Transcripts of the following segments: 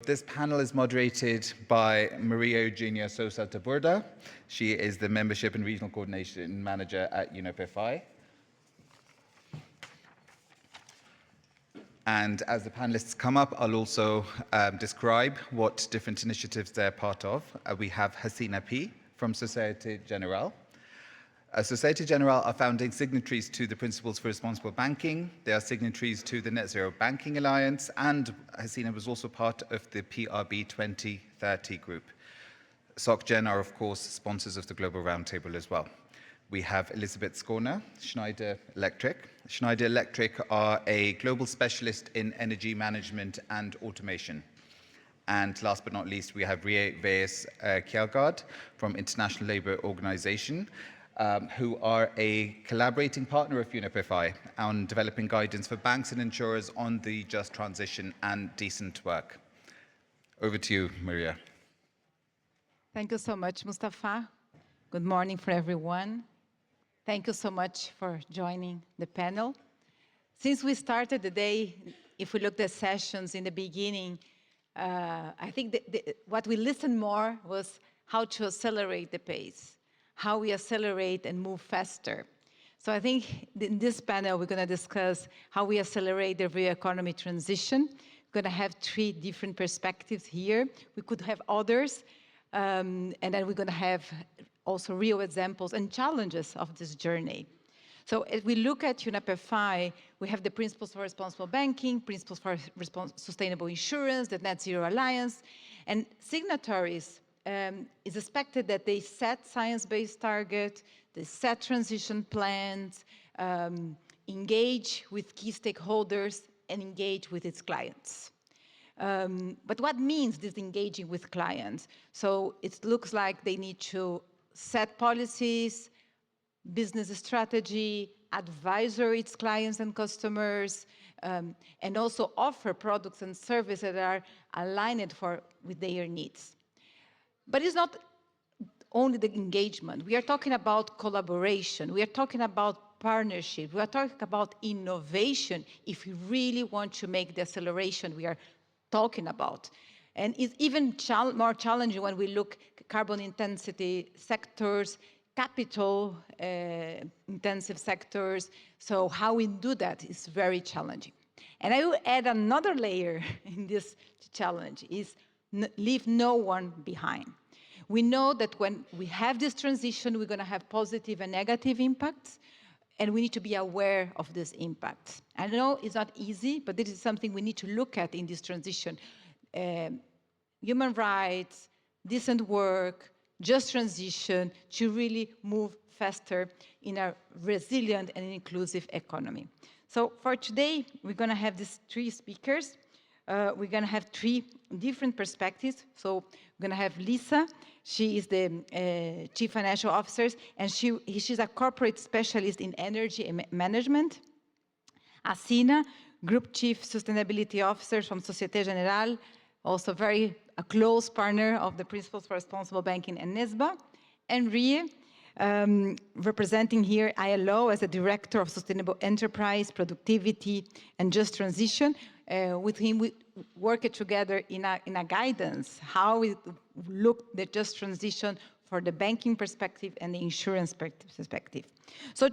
This panel is moderated by Maria Eugenia Sosa Taburda. She is the Membership and Regional Coordination Manager at UNEP FI. And as the panelists come up, I'll also describe what different initiatives they're part of. We have Hacina P. from Societe Generale. Societe Generale are founding signatories to the Principles for Responsible Banking. They are signatories to the Net Zero Banking Alliance, and Hacina was also part of the PRB 2030 group. SocGen are, of course, sponsors of the Global Roundtable as well. We have Elisabeth Skorna, Schneider Electric. Schneider Electric are a global specialist in energy management and automation. And last but not least, we have Vejs-Kjeldgaard from International Labour Organization, who are a collaborating partner of UNEP FI on developing guidance for banks and insurers on the just transition and decent work. Over to you, Maria. Thank you so much, Mustafa. Good morning for everyone. Thank you so much for joining the panel. Since we started the day, if we looked at sessions in the beginning, I think what we listened more was how to accelerate the pace, how we accelerate and move faster. So I think in this panel, we're going to discuss how we accelerate the real economy transition. We're going to have 3 different perspectives here. We could have others, and then we're going to have also real examples and challenges of this journey. So as we look at UNEP FI, we have the Principles for Responsible Banking, Principles for Sustainable Insurance, the Net Zero Alliance, and signatories is expected that they set science-based targets, they set transition plans, engage with key stakeholders, and engage with its clients. But what means this engaging with clients? So it looks like they need to set policies, business strategy, advisor its clients and customers, and also offer products and services that are aligned with their needs. But it's not only the engagement. We are talking about collaboration. We are talking about partnership. We are talking about innovation if we really want to make the acceleration we are talking about. And it's even more challenging when we look at carbon intensity sectors, capital intensive sectors. So how we do that is very challenging. And I will add another layer in this challenge is leave no one behind. We know that when we have this transition, we're going to have positive and negative impacts, and we need to be aware of these impacts. I know it's not easy, but this is something we need to look at in this transition. Human rights, decent work, just transition to really move faster in a resilient and inclusive economy. So for today, we're going to have these 3 speakers. We're going to have 3 different perspectives. So we're going to have Lisa. She is the Chief Financial Officer, and she's a corporate specialist in energy management. Hacina, Group Chief Sustainability Officer from Societe Generale, also a close partner of the Principles for Responsible Banking and NESBA. And Rie, representing here ILO as a Director of Sustainable Enterprise, Productivity, and Just Transition. With him, we worked together in a guidance, how we look at the just transition for the banking perspective and the insurance perspective. So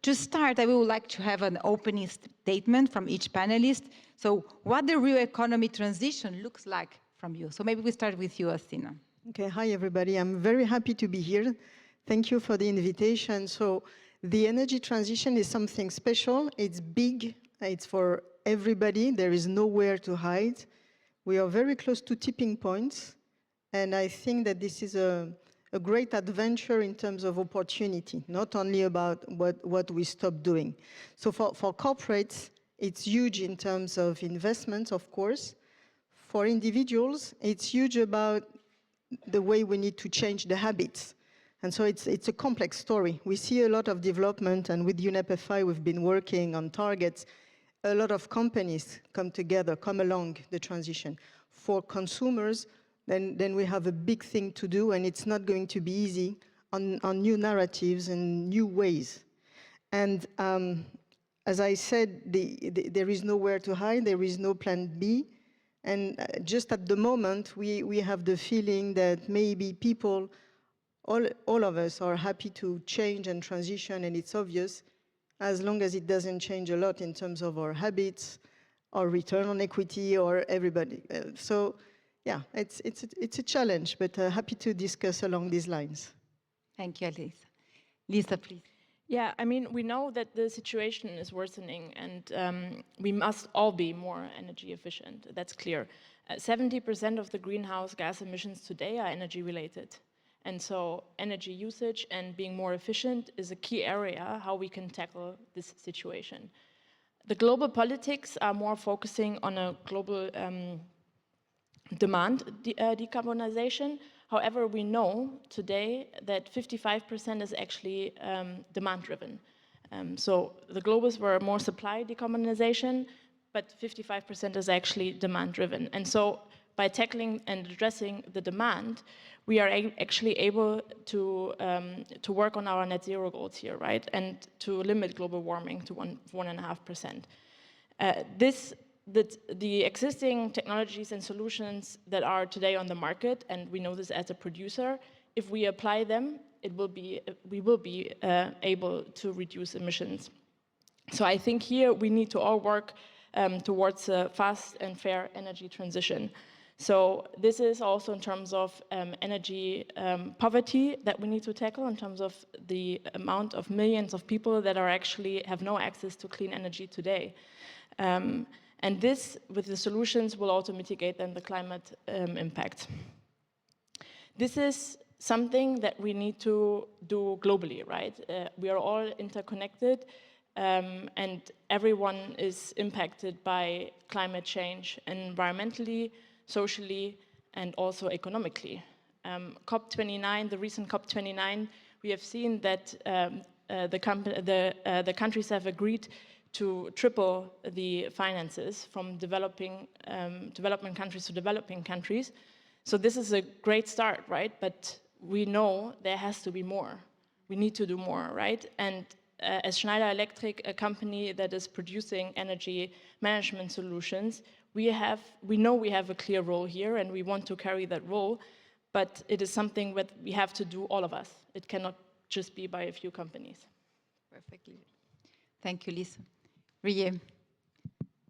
to start, I would like to have an opening statement from each panelist. So what the real economy transition looks like from you. So maybe we start with you, Hacina. Okay, hi everybody. I'm very happy to be here. Thank you for the invitation. So the energy transition is something special. It's big. It's for everybody. There is nowhere to hide. We are very close to tipping points. And I think that this is a great adventure in terms of opportunity, not only about what we stop doing. So for corporates, it's huge in terms of investments, of course. For individuals, it's huge about the way we need to change the habits. And so it's a complex story. We see a lot of development, and with UNEP FI, we've been working on targets. A lot of companies come together, come along the transition. For consumers, then we have a big thing to do, and it's not going to be easy on new narratives and new ways. And as I said, there is nowhere to hide, there is no plan B, And just at the moment, we have the feeling that maybe people, all of us are happy to change and transition, and it's obvious, as long as it doesn't change a lot in terms of our habits, our return on equity, or everybody. So yeah, it's a challenge, but happy to discuss along these lines. Thank you, Elisa. Lisa, please. Yeah, I mean, we know that the situation is worsening, and we must all be more energy efficient. That's clear. 70% of the greenhouse gas emissions today are energy related. And so energy usage and being more efficient is a key area how we can tackle this situation. The global politics are more focusing on a global demand decarbonization. However, we know today that 55% is actually demand-driven. So the globals were more supply decarbonization, but 55% is actually demand-driven. And so by tackling and addressing the demand, we are actually able to work on our net zero goals here, right? And to limit global warming to 1.5%. The existing technologies and solutions that are today on the market, and we know this as a producer, if we apply them, we will be able to reduce emissions. So I think here we need to all work towards a fast and fair energy transition. So this is also in terms of energy poverty that we need to tackle, in terms of the amount of millions of people that are actually have no access to clean energy today. And this, with the solutions, will also mitigate then the climate impact. This is something that we need to do globally, right? We are all interconnected, and everyone is impacted by climate change, environmentally, socially, and also economically. COP29, the recent COP29, we have seen that the countries have agreed to triple the finances from development countries to developing countries. So this is a great start, right? But we know there has to be more. We need to do more, right? And as Schneider Electric, a company that is producing energy management solutions, we know we have a clear role here, and we want to carry that role, but it is something that we have to do, all of us. It cannot just be by a few companies. Perfectly. Thank you, Lisa. Rie,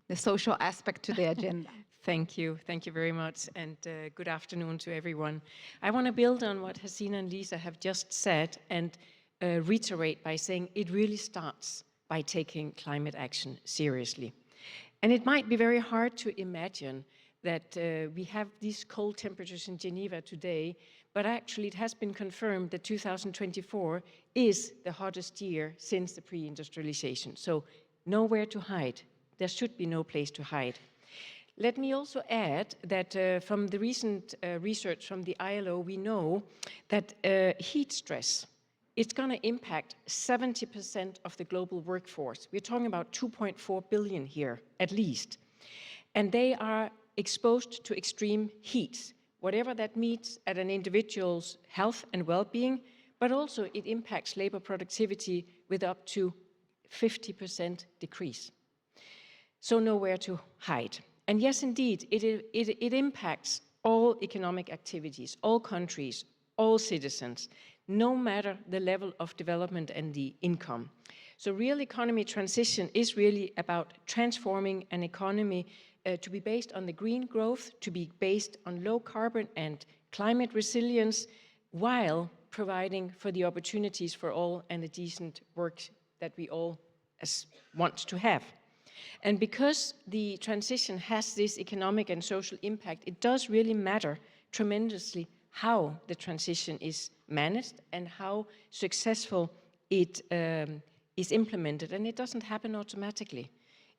the social aspect to the agenda. Thank you very much, and good afternoon to everyone. I want to build on what Hacina and Lisa have just said and reiterate by saying it really starts by taking climate action seriously. And it might be very hard to imagine that we have these cold temperatures in Geneva today, but actually it has been confirmed that 2024 is the hottest year since the pre-industrialization. So nowhere to hide. There should be no place to hide. Let me also add that from the recent research from the ILO, we know that heat stress, it's going to impact 70% of the global workforce. We're talking about 2.4 billion here, at least. And they are exposed to extreme heat, whatever that means at an individual's health and well-being, but also it impacts labor productivity with up to 50% decrease. So nowhere to hide. And yes, indeed, it impacts all economic activities, all countries, all citizens, no matter the level of development and the income. So real economy transition is really about transforming an economy to be based on the green growth, to be based on low carbon and climate resilience, while providing for the opportunities for all and the decent work that we all want to have. And because the transition has this economic and social impact, it does really matter tremendously how the transition is managed and how successful it is implemented. And it doesn't happen automatically.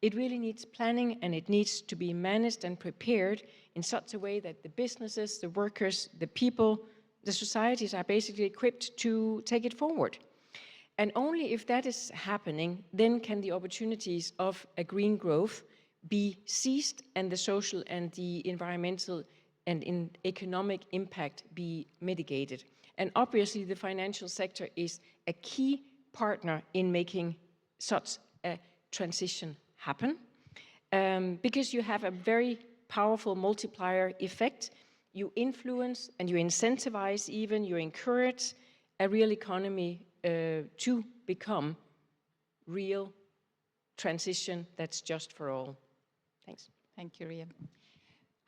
It really needs planning, and it needs to be managed and prepared in such a way that the businesses, the workers, the people, the societies are basically equipped to take it forward. And only if that is happening, then can the opportunities of a green growth be seized and the social and the environmental and economic impact be mitigated. And obviously the financial sector is a key partner in making such a transition happen, because you have a very powerful multiplier effect. You influence and you incentivize even, you encourage a real economy to become real transition that's just for all. Thanks. Thank you, Ria.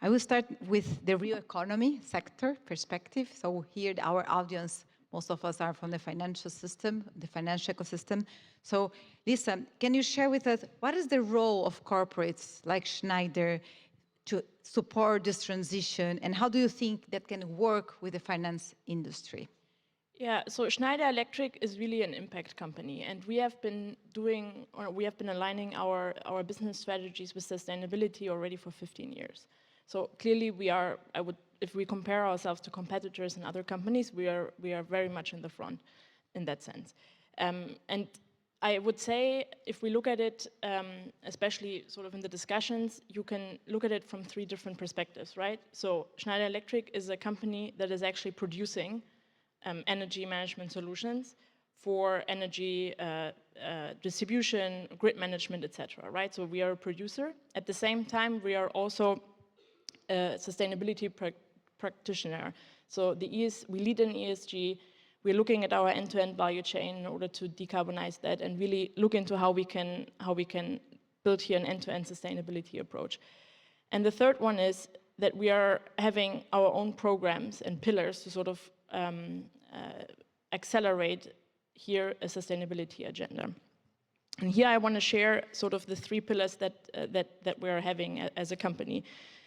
I will start with the real economy sector perspective. So here, our audience, most of us are from the financial system, the financial ecosystem. So Lisa, can you share with us, what is the role of corporates like Schneider to support this transition, and how do you think that can work with the finance industry? Yeah, so Schneider Electric is really an impact company, and we have been aligning our business strategies with sustainability already for 15 years. So clearly we are, if we compare ourselves to competitors and other companies, we are very much in the front in that sense. And I would say, if we look at it, especially sort of in the discussions, you can look at it from 3 different perspectives, right? So Schneider Electric is a company that is actually producing energy management solutions for energy distribution, grid management, etc. Right? So we are a producer. At the same time, we are also a sustainability practitioner. So we lead in ESG. We're looking at our end-to-end value chain in order to decarbonize that and really look into how we can build here an end-to-end sustainability approach. And the third one is that we are having our own programs and pillars to sort of accelerate here a sustainability agenda. And here I want to share sort of the 3 pillars that we are having as a company.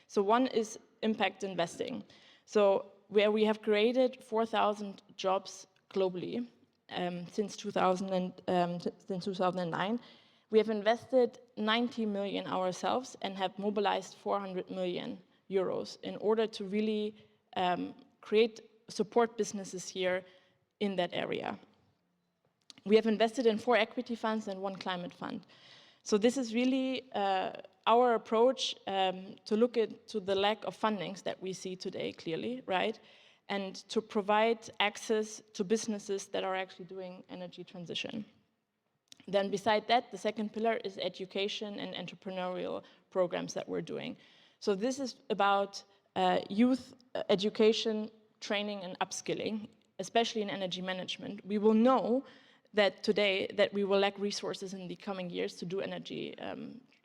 So one is impact investing. So where we have created 4,000 jobs globally since 2009. We have invested 90 million ourselves and have mobilized 400 million euros in order to really support businesses here in that area. We have invested in 4 equity funds and 1 climate fund. So this is really our approach to look into the lack of fundings that we see today clearly, right? And to provide access to businesses that are actually doing energy transition. Then beside that, the second pillar is education and entrepreneurial programs that we're doing. So this is about youth education, training and upskilling, especially in energy management. We will know that today that we will lack resources in the coming years to do energy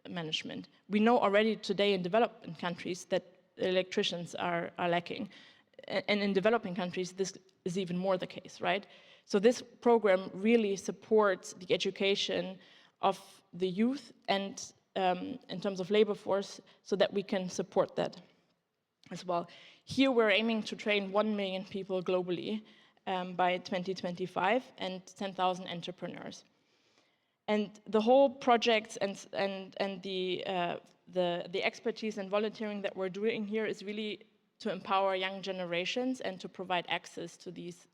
management. We know already today in developing countries that electricians are lacking. And in developing countries, this is even more the case, right? So this program really supports the education of the youth and in terms of labor force so that we can support that as well. Here we're aiming to train 1 million people globally by 2025 and 10,000 entrepreneurs. And the whole projects and the expertise and volunteering that we're doing here is really to empower young generations and to provide access to these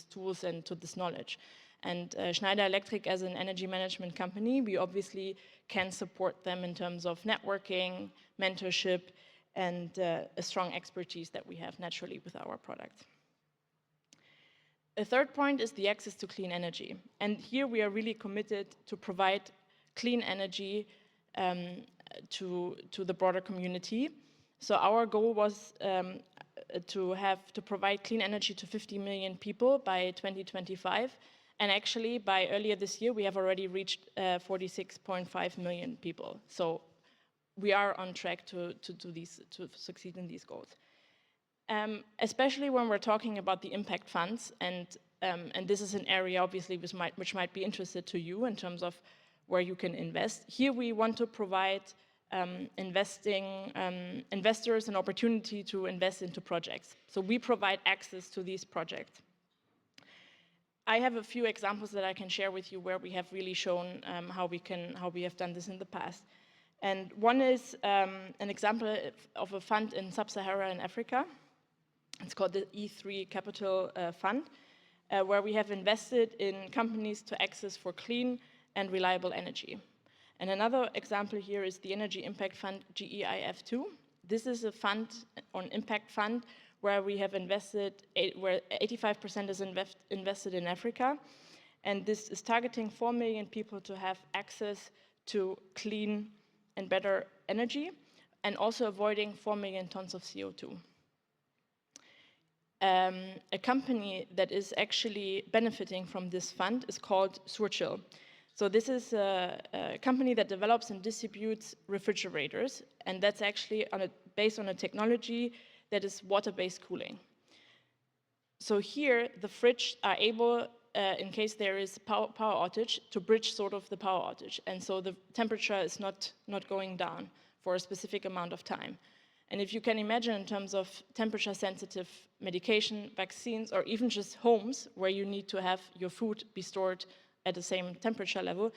tools and to this knowledge. And Schneider Electric, as an energy management company, we obviously can support them in terms of networking, mentorship, and a strong expertise that we have naturally with our products. A third point is the access to clean energy. And here we are really committed to provide clean energy to the broader community. So our goal was to provide clean energy to 50 million people by 2025. And actually, by earlier this year, we have already reached 46.5 million people. So we are on track to succeed in these goals. Especially when we're talking about the impact funds, and this is an area obviously which might be interested to you in terms of where you can invest. Here we want to provide investors an opportunity to invest into projects. So we provide access to these projects. I have a few examples that I can share with you where we have really shown how we have done this in the past. And one is an example of a fund in Sub-Saharan Africa. It's called the E3 Capital Fund, where we have invested in companies to access for clean and reliable energy. And another example here is the Energy Impact Fund GEIF2. This is a fund, an impact fund, where we have invested, where 85% is invested in Africa. And this is targeting 4 million people to have access to clean and better energy. and also avoiding 4 million tons of CO2. A company that is actually benefiting from this fund is called Surchill. So this is a company that develops and distributes refrigerators, and that's actually based on a technology that is water-based cooling. So here, the fridge are able, in case there is power outage, to bridge sort of the power outage, and so the temperature is not going down for a specific amount of time. And if you can imagine in terms of temperature-sensitive medication, vaccines, or even just homes where you need to have your food be stored at the same temperature level,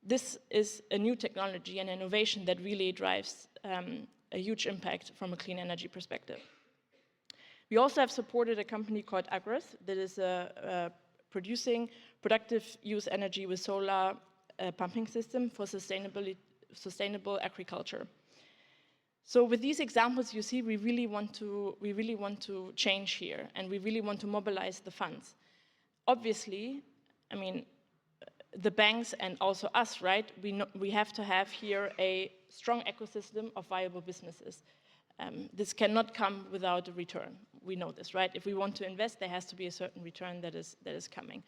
this is a new technology and innovation that really drives a huge impact from a clean energy perspective. We also have supported a company called Agris that is producing productive use energy with solar pumping system for sustainable agriculture. So with these examples, you see, we really want to change here, and we really want to mobilize the funds. Obviously, I mean, the banks and also us, right? We have to have here a strong ecosystem of viable businesses. This cannot come without a return. We know this, right? If we want to invest, there has to be a certain return that is coming.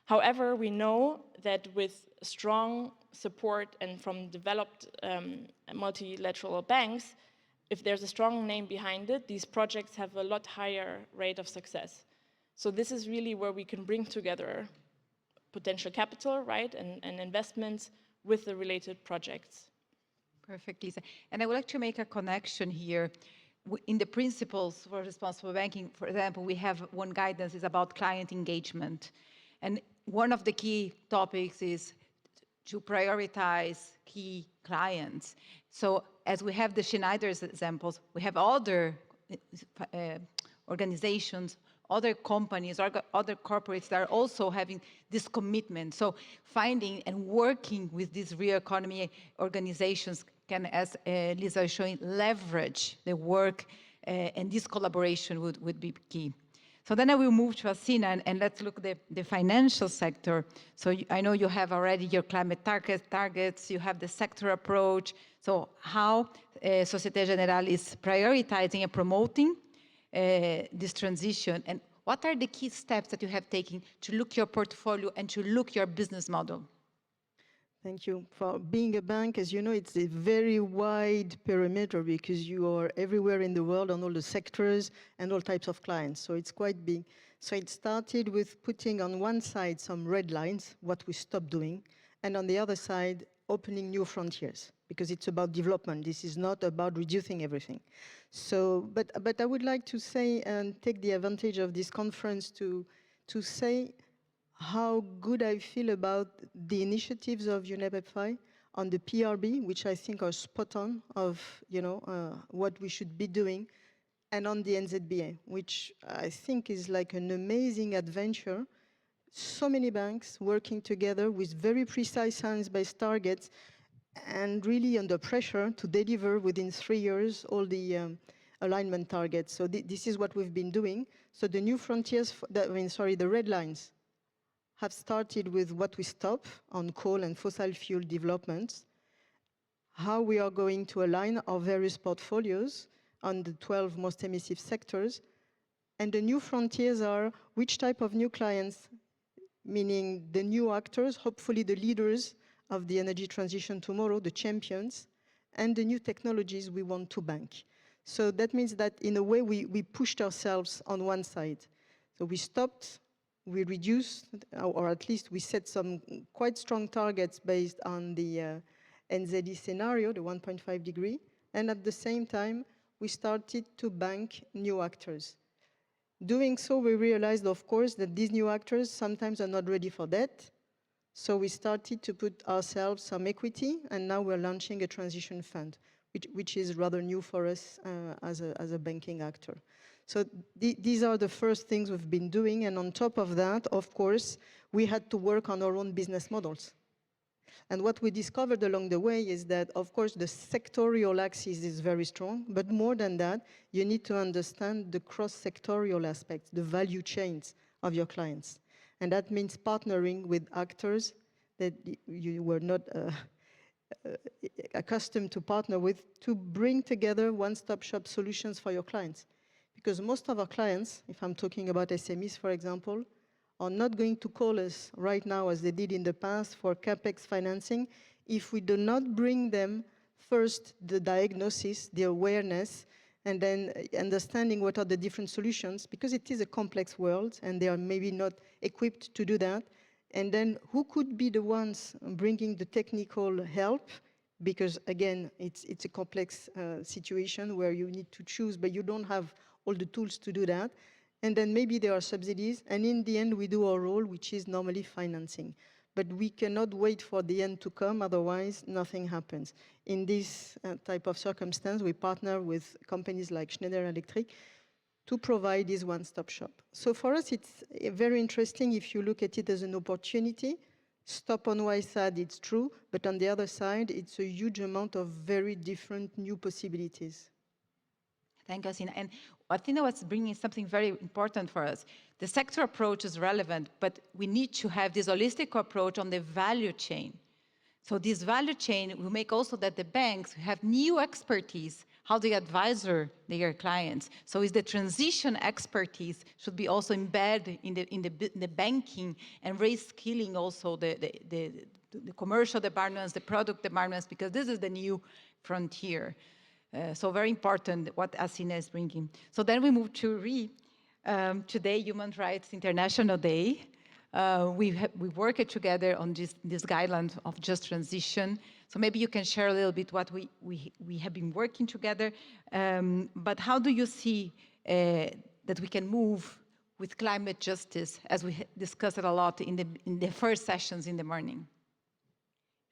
However, we know that with strong support and from developed multilateral banks, if there's a strong name behind it, these projects have a lot higher rate of success. So this is really where we can bring together potential capital, right, and investments with the related projects. Perfect, Lisa. And I would like to make a connection here. In the principles for responsible banking, for example, we have one guidance is about client engagement. And one of the key topics is to prioritize key clients. So as we have the Schneider's examples, we have other organizations, other companies, other corporates that are also having this commitment. So finding and working with these real economy organizations can, as Lisa is showing, leverage the work, and this collaboration would be key. So then I will move to Hacina, and let's look at the financial sector. So I know you have already your climate targets, you have the sector approach. So how Societe Generale is prioritizing and promoting this transition, and what are the key steps that you have taken to look your portfolio and to look your business model? Thank you. For being a bank, as you know, it's a very wide perimeter because you are everywhere in the world on all the sectors and all types of clients. So it's quite big. So it started with putting on one side some red lines, what we stopped doing, and on the other side, opening new frontiers, because it's about development. This is not about reducing everything. So, but I would like to say and take the advantage of this conference to say how good I feel about the initiatives of UNEP FI on the PRB, which I think are spot on of what we should be doing, and on the NZBA, which I think is like an amazing adventure. So many banks working together with very precise science-based targets and really under pressure to deliver within 3 years all the alignment targets. So this is what we've been doing. So the new frontiers, the red lines, have started with what we stop on coal and fossil fuel developments, how we are going to align our various portfolios on the 12 most emissive sectors, and the new frontiers are which type of new clients, meaning the new actors, hopefully the leaders of the energy transition tomorrow, the champions, and the new technologies we want to bank. So that means that in a way we pushed ourselves on one side. So we stopped, we reduced, or at least we set some quite strong targets based on the NZE scenario, the 1.5 degree, and at the same time, we started to bank new actors. Doing so, we realized, of course, that these new actors sometimes are not ready for that. So we started to put ourselves some equity, and now we're launching a transition fund, which is rather new for us as a banking actor. So these are the first things we've been doing, and on top of that, of course, we had to work on our own business models. And what we discovered along the way is that, of course, the sectorial axis is very strong, but more than that, you need to understand the cross-sectorial aspects, the value chains of your clients. And that means partnering with actors that you were not accustomed to partner with, to bring together one-stop shop solutions for your clients. Because most of our clients, if I'm talking about SMEs, for example, are not going to call us right now as they did in the past for CapEx financing if we do not bring them first the diagnosis, the awareness, and then understanding what are the different solutions, because it is a complex world and they are maybe not equipped to do that. And then who could be the ones bringing the technical help? Because again, it's a complex situation where you need to choose, but you don't have all the tools to do that. And then maybe there are subsidies, and in the end, we do our role, which is normally financing. But we cannot wait for the end to come, otherwise nothing happens. In this type of circumstance, we partner with companies like Schneider Electric to provide this one-stop shop. So for us, it's very interesting if you look at it as an opportunity. Stop on one side, it's true, but on the other side, it's a huge amount of very different new possibilities. Thank you, Hacina. And Hacina was bringing something very important for us. The sector approach is relevant, but we need to have this holistic approach on the value chain. So this value chain will make also that the banks have new expertise, how they advise their clients. So is the transition expertise should be also embedded in the banking and reskilling also the commercial departments, the product departments, because this is the new frontier. So very important what Hacina is bringing. So then we move to today, Human Rights International Day. We worked together on this guideline of just transition. So maybe you can share a little bit what we have been working together. But how do you see that we can move with climate justice, as we discussed it a lot in the first sessions in the morning?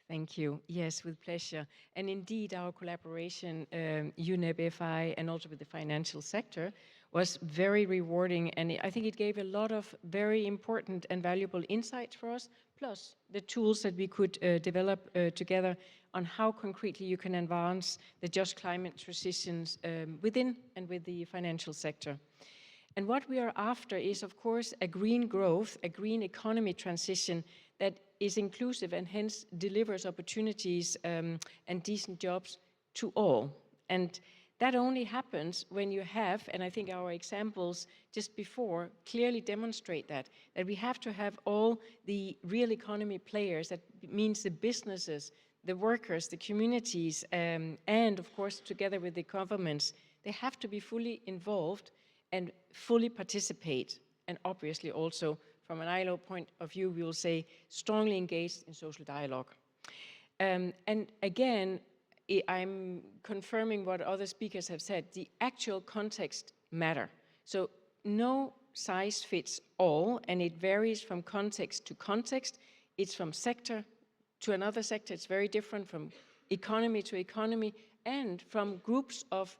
Thank you. Yes, with pleasure. And indeed, our collaboration, UNEP FI, and also with the financial sector, was very rewarding. And I think it gave a lot of very important and valuable insights for us, plus the tools that we could develop together on how concretely you can advance the just climate transitions within and with the financial sector. And what we are after is, of course, a green growth, a green economy transition that is inclusive and hence delivers opportunities and decent jobs to all. And that only happens when you have, and I think our examples just before clearly demonstrate that we have to have all the real economy players, that means the businesses, the workers, the communities, and of course, together with the governments, they have to be fully involved and fully participate, and obviously also from an ILO point of view, we will say strongly engaged in social dialogue. And again, I'm confirming what other speakers have said, the actual context matter. So no size fits all, and it varies from context to context. It's from sector to another sector. It's very different from economy to economy, and from groups of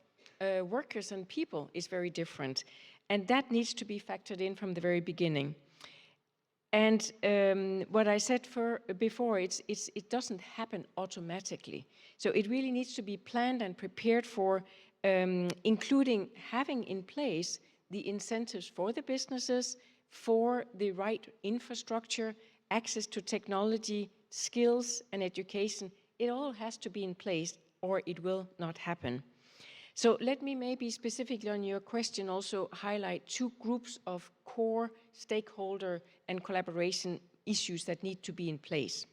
workers and people is very different. And that needs to be factored in from the very beginning. And what I said before, it doesn't happen automatically. So it really needs to be planned and prepared for, including having in place the incentives for the businesses, for the right infrastructure, access to technology, skills and education. It all has to be in place or it will not happen. So let me maybe specifically on your question also highlight two groups of core stakeholder and collaboration issues that need to be in place.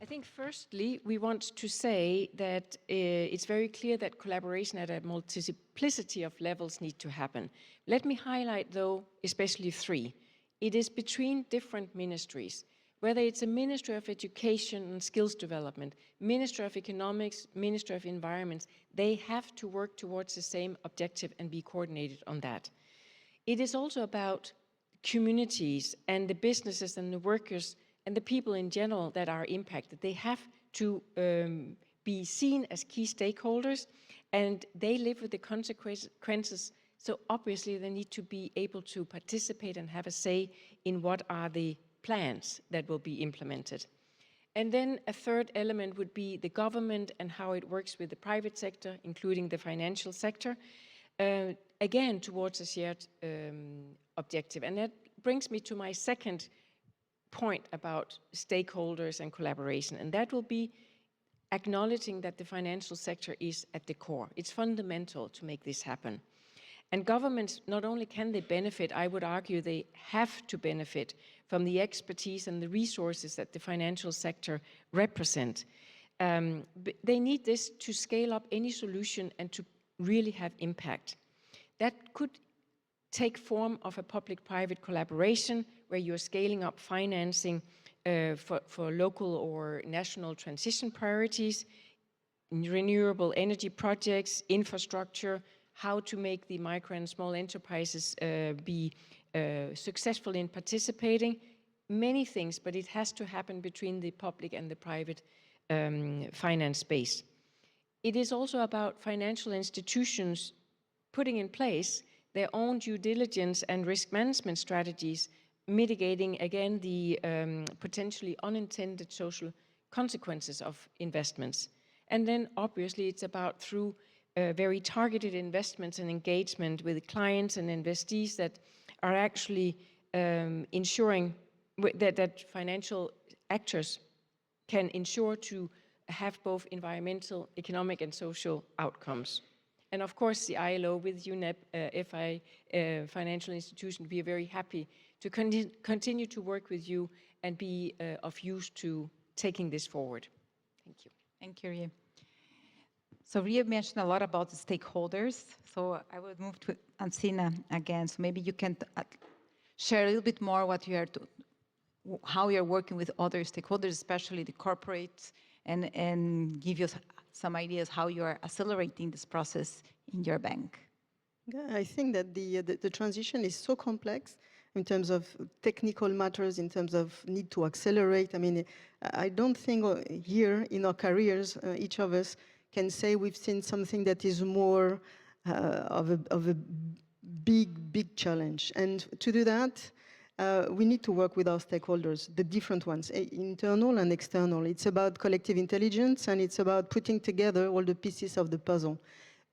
I think firstly, we want to say that it's very clear that collaboration at a multiplicity of levels need to happen. Let me highlight though, especially three. It is between different ministries. Whether it's a Ministry of Education and Skills Development, Ministry of Economics, Ministry of Environment, they have to work towards the same objective and be coordinated on that. It is also about communities and the businesses and the workers and the people in general that are impacted. They have to be seen as key stakeholders, and they live with the consequences. So obviously they need to be able to participate and have a say in what are the plans that will be implemented. And then a third element would be the government and how it works with the private sector, including the financial sector, again, towards a shared objective. And that brings me to my second point about stakeholders and collaboration, and that will be acknowledging that the financial sector is at the core. It's fundamental to make this happen. And governments, not only can they benefit, I would argue they have to benefit from the expertise and the resources that the financial sector represent. They need this to scale up any solution and to really have impact. That could take form of a public-private collaboration where you're scaling up financing for local or national transition priorities, renewable energy projects, infrastructure, how to make the micro and small enterprises be successful in participating, many things, but it has to happen between the public and the private finance space. It is also about financial institutions putting in place their own due diligence and risk management strategies, mitigating again the potentially unintended social consequences of investments. And then obviously it's about through very targeted investments and engagement with clients and investees that are actually ensuring that financial actors can ensure to have both environmental, economic and social outcomes. And of course the ILO with UNEP FI financial institution, we are very happy to continue to work with you and be of use to taking this forward. Thank you. Thank you, Ria. So Ria mentioned a lot about the stakeholders. So I would move to Hacina again. So maybe you can share a little bit more what you are how you're working with other stakeholders, especially the corporates, and give us some ideas how you are accelerating this process in your bank. I think that the transition is so complex in terms of technical matters, in terms of need to accelerate. I mean, I don't think here in our careers, each of us can say we've seen something that is more of a big challenge. And to do that, we need to work with our stakeholders, the different ones, internal and external. It's about collective intelligence, and it's about putting together all the pieces of the puzzle.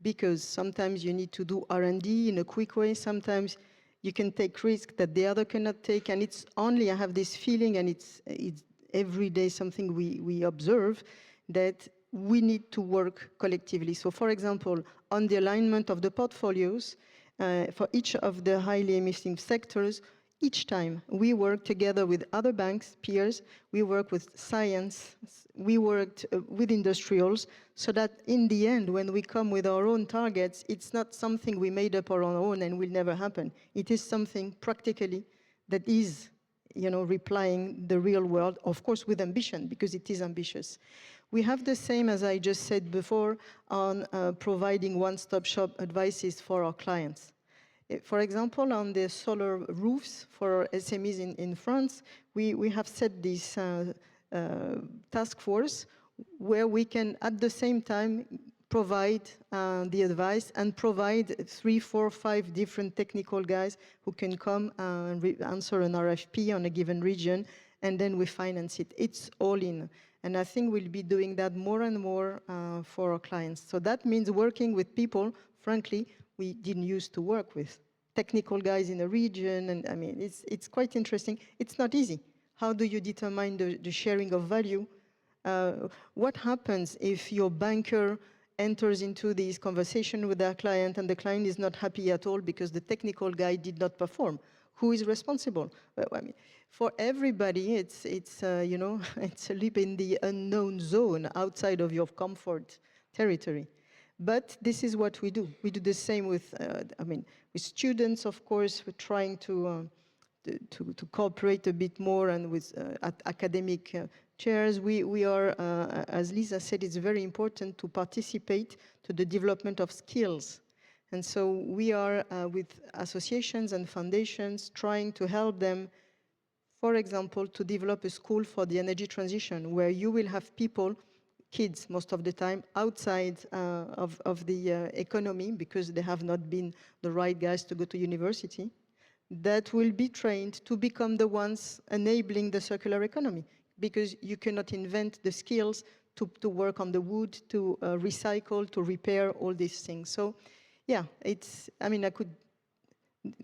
Because sometimes you need to do R&D in a quick way, sometimes you can take risks that the other cannot take, and it's only, I have this feeling, and it's every day something we observe, that we need to work collectively. So for example, on the alignment of the portfolios, for each of the highly emitting sectors, each time we work together with other banks, peers, we work with science, we worked with industrials, so that in the end, when we come with our own targets, it's not something we made up on our own and will never happen. It is something practically that is, replying the real world, of course with ambition, because it is ambitious. We have the same, as I just said before, on providing one-stop shop advices for our clients. For example, on the solar roofs for SMEs in France, we have set this task force where we can, at the same time, provide the advice and provide 3, 4, 5 different technical guys who can come and answer an RFP on a given region, and then we finance it. It's all in. And I think we'll be doing that more and more for our clients. So that means working with people, frankly, we didn't used to work with. Technical guys in a region, and I mean, it's quite interesting. It's not easy. How do you determine the sharing of value? What happens if your banker enters into this conversation with their client and the client is not happy at all because the technical guy did not perform? Who is responsible? Well, I mean, for everybody, it's it's a leap in the unknown zone outside of your comfort territory. But this is what we do. We do the same with, with students, of course. We're trying to cooperate a bit more, and with academic chairs. We are, as Lisa said, it's very important to participate to the development of skills. And so we are, with associations and foundations, trying to help them, for example, to develop a school for the energy transition, where you will have people, kids most of the time, outside of the economy, because they have not been the right guys to go to university, that will be trained to become the ones enabling the circular economy, because you cannot invent the skills to work on the wood, to recycle, to repair, all these things. So yeah, I could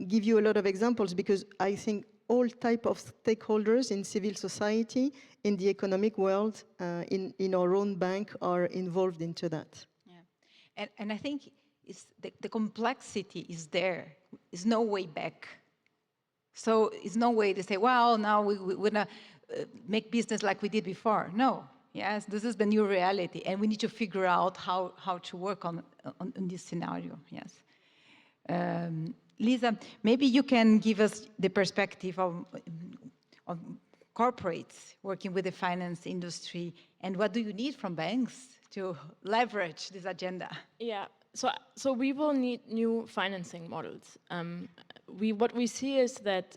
give you a lot of examples, because I think all type of stakeholders in civil society, in the economic world, in our own bank are involved into that. Yeah. And I think it's the complexity is there. There's no way back. So it's no way to say, well, now we're going to make business like we did before. No. Yes, this is the new reality. And we need to figure out how to work on this scenario. Yes. Lisa, maybe you can give us the perspective of corporates working with the finance industry, and what do you need from banks to leverage this agenda? Yeah, so we will need new financing models. What we see is that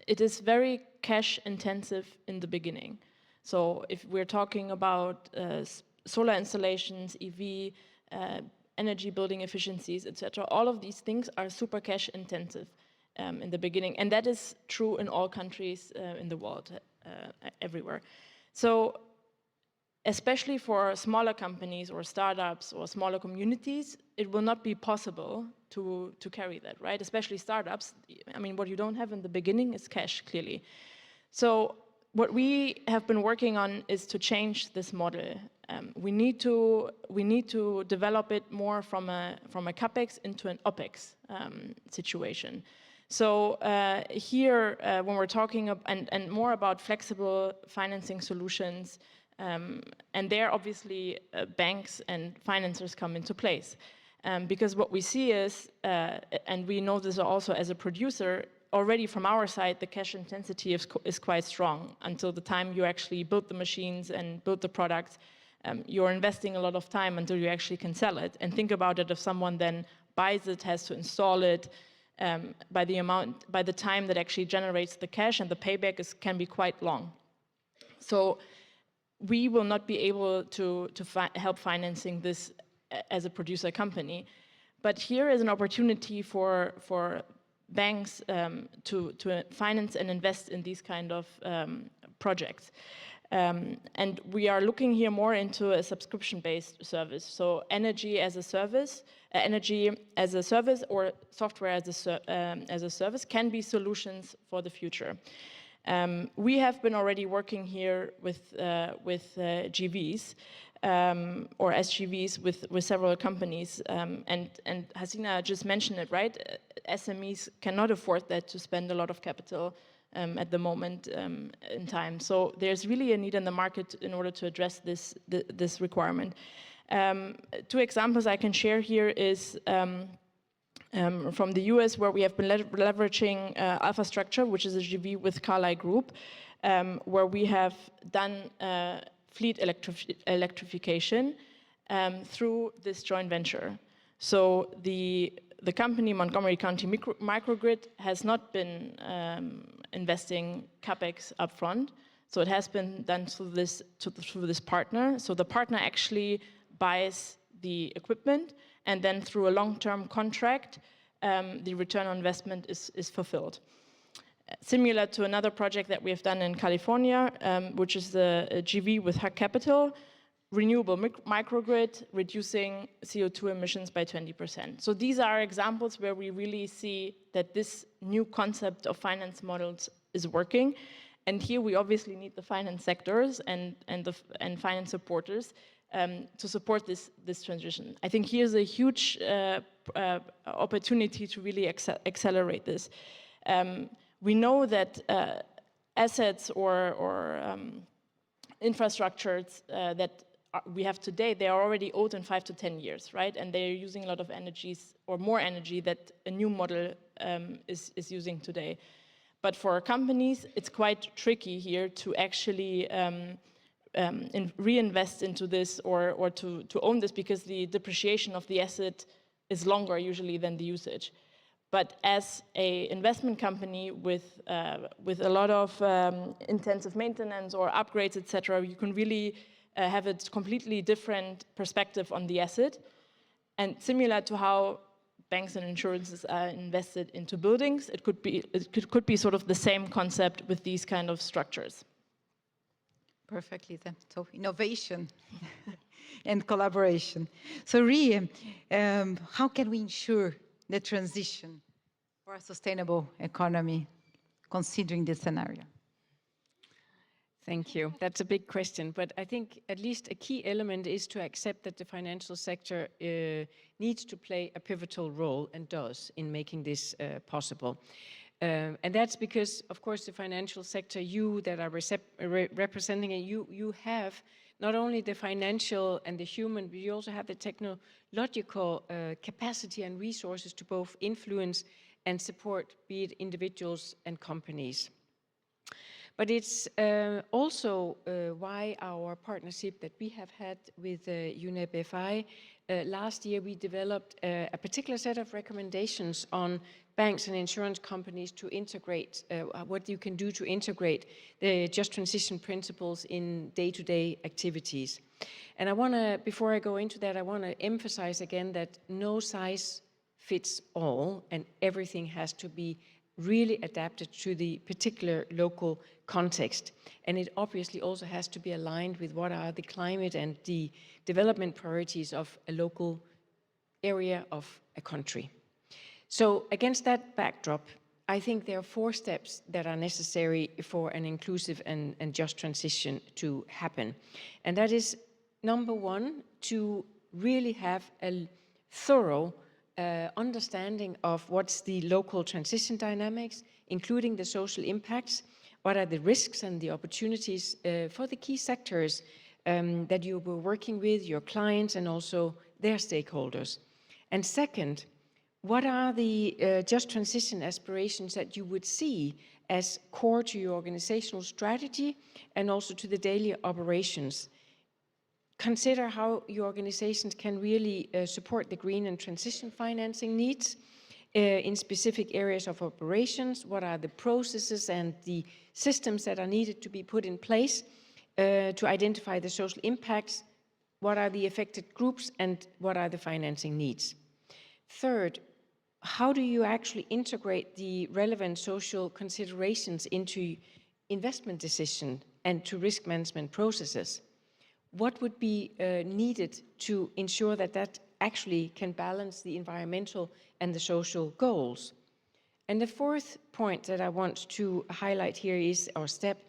it is very cash intensive in the beginning. So if we're talking about solar installations, EV, energy building efficiencies, etc., all of these things are super cash intensive in the beginning, and that is true in all countries in the world, everywhere. So especially for smaller companies or startups or smaller communities, it will not be possible to carry that, right? Especially startups. I mean, what you don't have in the beginning is cash, clearly. So what we have been working on is to change this model. We need to develop it more from a capex into an opex situation. So here, when we're talking and more about flexible financing solutions, and there obviously banks and financiers come into place, because what we see is, and we know this also as a producer, already from our side, the cash intensity is quite strong. Until the time you actually build the machines and build the products, you're investing a lot of time until you actually can sell it. And think about it, if someone then buys it, has to install it, by the time that actually generates the cash, and the payback can be quite long. So we will not be able to help financing this as a producer company. But here is an opportunity for banks to finance and invest in these kind of projects. And we are looking here more into a subscription-based service. So energy as a service or software as a service can be solutions for the future. We have been already working here with GVs or SGVs with several companies, and Hacina just mentioned it, right? SMEs cannot afford that to spend a lot of capital at the moment in time. So there's really a need in the market in order to address this requirement. Two examples I can share here is from the US, where we have been leveraging Alpha Structure, which is a GV with Carlyle Group, where we have done fleet electrification through this joint venture. So the company, Montgomery County Microgrid, has not been investing capex upfront. So it has been done through this partner. So the partner actually buys the equipment, and then through a long-term contract, the return on investment is fulfilled. Similar to another project that we have done in California, which is the GV with Hack Capital, renewable microgrid, reducing CO2 emissions by 20%. So these are examples where we really see that this new concept of finance models is working. And here we obviously need the finance sectors and finance supporters to support this transition. I think here's a huge opportunity to really accelerate this. We know that assets or infrastructures that we have today, they are already old in 5 to 10 years, right? And they're using a lot of energies or more energy that a new model is using today. But for companies, it's quite tricky here to actually reinvest into this or to own this, because the depreciation of the asset is longer usually than the usage. But as an investment company with a lot of intensive maintenance or upgrades, etc., you can really have a completely different perspective on the asset. And similar to how banks and insurances are invested into buildings, it could be sort of the same concept with these kind of structures. Perfect, Lisa. So innovation and collaboration. So Rie, how can we ensure the transition for a sustainable economy considering this scenario? Thank you. That's a big question, but I think at least a key element is to accept that the financial sector needs to play a pivotal role, and does, in making this possible. And that's because, of course, the financial sector, you that are representing it, you have not only the financial and the human, but you also have the technological capacity and resources to both influence and support, be it individuals and companies. But it's also why our partnership that we have had with UNEP FI, last year we developed a particular set of recommendations on banks and insurance companies to integrate, what you can do to integrate the just transition principles in day-to-day activities. And I want to, before I go into that, I want to emphasize again that no size fits all, and everything has to be really adapted to the particular local context. And it obviously also has to be aligned with what are the climate and the development priorities of a local area of a country. So against that backdrop, I think there are 4 steps that are necessary for an inclusive and just transition to happen. And that is, number 1, to really have a thorough understanding of what's the local transition dynamics, including the social impacts, what are the risks and the opportunities for the key sectors that you were working with, your clients, and also their stakeholders. And second, what are the just transition aspirations that you would see as core to your organizational strategy and also to the daily operations? Consider how your organizations can really support the green and transition financing needs in specific areas of operations. What are the processes and the systems that are needed to be put in place to identify the social impacts? What are the affected groups, and what are the financing needs? Third, how do you actually integrate the relevant social considerations into investment decision and to risk management processes? What would be needed to ensure that that actually can balance the environmental and the social goals? And the 4th point that I want to highlight here is, or step,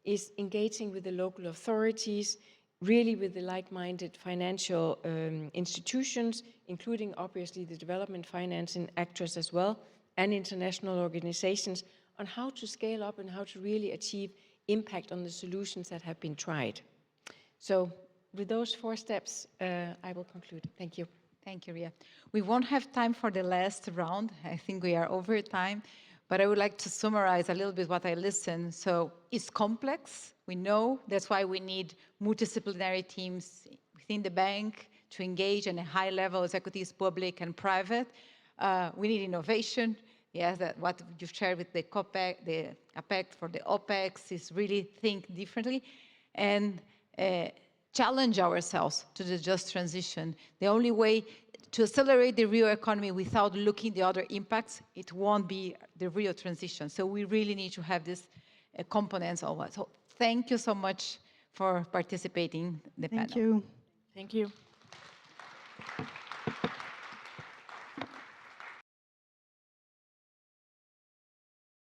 is engaging with the local authorities, really with the like-minded financial institutions, including obviously the development financing actors as well, and international organizations, on how to scale up and how to really achieve impact on the solutions that have been tried. So with those 4 steps, I will conclude. Thank you. Thank you, Ria. We won't have time for the last round. I think we are over time, but I would like to summarize a little bit what I listened. So it's complex. We know that's why we need multidisciplinary teams within the bank to engage in a high level, executives, public and private. We need innovation. Yes, that what you've shared with the CAPEX for the OPEX is really think differently and challenge ourselves to the just transition. The only way to accelerate the real economy without looking at the other impacts, it won't be the real transition. So we really need to have this components of it. So thank you so much for participating in the panel. Thank you. Thank you.